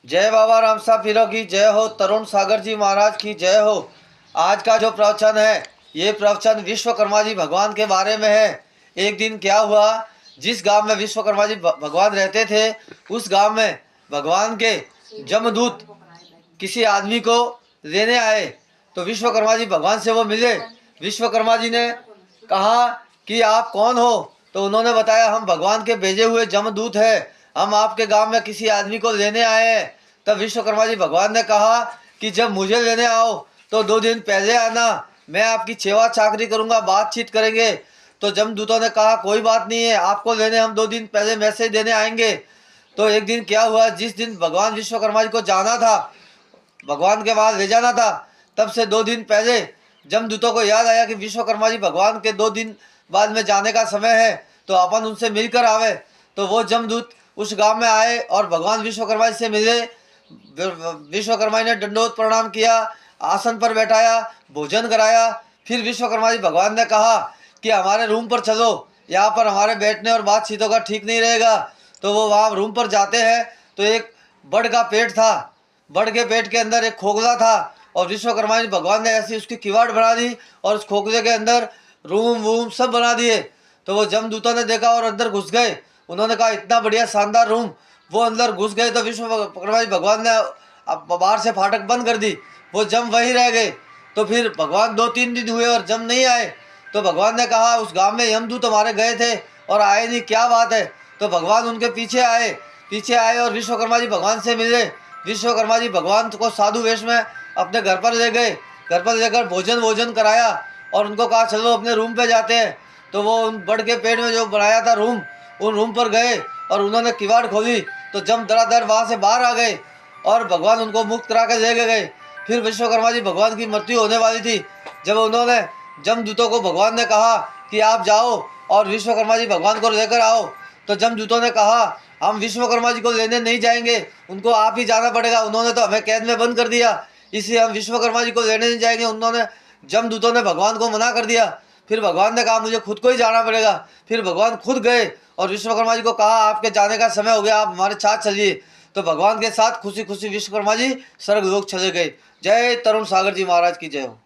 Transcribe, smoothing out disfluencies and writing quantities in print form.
जय बाबा रामसा पीरो की जय हो। तरुण सागर जी महाराज की जय हो। आज का जो प्रवचन है, ये प्रवचन विश्वकर्मा जी भगवान के बारे में है। एक दिन क्या हुआ, जिस गांव में विश्वकर्मा जी भगवान रहते थे, उस गांव में भगवान के जमदूत किसी आदमी को लेने आए। तो विश्वकर्मा जी भगवान से वो मिले। विश्वकर्मा जी ने कहा कि आप कौन हो? तो उन्होंने बताया, हम भगवान के भेजे हुए जमदूत हैं, हम आपके गांव में किसी आदमी को लेने आए हैं। तब विश्वकर्मा जी भगवान ने कहा कि जब मुझे लेने आओ तो 2 दिन पहले आना, मैं आपकी सेवा चाकरी करूंगा, बातचीत करेंगे। तो जमदूतों ने कहा कोई बात नहीं है, आपको लेने हम 2 दिन पहले मैसेज देने आएंगे। तो एक दिन क्या हुआ, जिस दिन भगवान विश्वकर्मा जी को जाना था, भगवान के पास ले जाना था, तब से 2 दिन पहले जमदूतों को याद आया कि विश्वकर्मा जी भगवान के 2 दिन बाद में जाने का समय है, तो अपन उनसे मिलकर आवे। तो वो जमदूत उस गांव में आए और भगवान विश्वकर्मा जी से मिले। विश्वकर्मा जी ने दंडोत प्रणाम किया, आसन पर बैठाया, भोजन कराया। फिर विश्वकर्मा जी भगवान ने कहा कि हमारे रूम पर चलो, यहाँ पर हमारे बैठने और बातचीतों का ठीक नहीं रहेगा। तो वो वहाँ रूम पर जाते हैं तो एक बड़ का पेड़ था, बड़ के पेट के अंदर एक खोखला था, और विश्वकर्मा जी भगवान ने ऐसी उसकी किवाड़ बना दी और उस खोखले के अंदर रूम वूम सब बना दिए। तो वो जमदूतों ने देखा और अंदर घुस गए। उन्होंने कहा इतना बढ़िया शानदार रूम। वो अंदर घुस गए तो विश्वकर्मा जी भगवान ने अब बाहर से फाटक बंद कर दी। वो जम वहीं रह गए। तो फिर भगवान 2-3 दिन हुए और जम नहीं आए। तो भगवान ने कहा उस गांव में यमदूत हमारे गए थे और आए नहीं, क्या बात है? तो भगवान उनके पीछे आए और विश्वकर्मा जी भगवान से मिले। विश्वकर्मा जी भगवान को साधु वेश में अपने घर पर ले गए। घर पर लेकर भोजन कराया और उनको कहा चलो अपने रूम पे जाते हैं। तो वो उन बड़ के पेड़ में जो बनाया था रूम, उन रूम पर गए और उन्होंने किवाड़ खोली तो जम धड़ाधड़ वहाँ से बाहर आ गए और भगवान उनको मुक्त करा के ले गए। फिर विश्वकर्मा जी भगवान की मृत्यु होने वाली थी। जब उन्होंने जमदूतों को भगवान ने कहा कि आप जाओ और विश्वकर्मा जी भगवान को लेकर आओ, तो जमदूतों ने कहा हम विश्वकर्मा जी को लेने नहीं जाएंगे, उनको आप ही जाना पड़ेगा, उन्होंने तो हमें कैद में बंद कर दिया, इसलिए हम विश्वकर्मा जी को लेने नहीं जाएंगे। उन्होंने जमदूतों ने भगवान को मना कर दिया। फिर भगवान ने कहा मुझे खुद को ही जाना पड़ेगा। फिर भगवान खुद गए और विश्वकर्मा जी को कहा आपके जाने का समय हो गया, आप हमारे साथ चलिए। तो भगवान के साथ खुशी खुशी विश्वकर्मा जी स्वर्ग लोक चले गए। जय तरुण सागर जी महाराज की जय हो।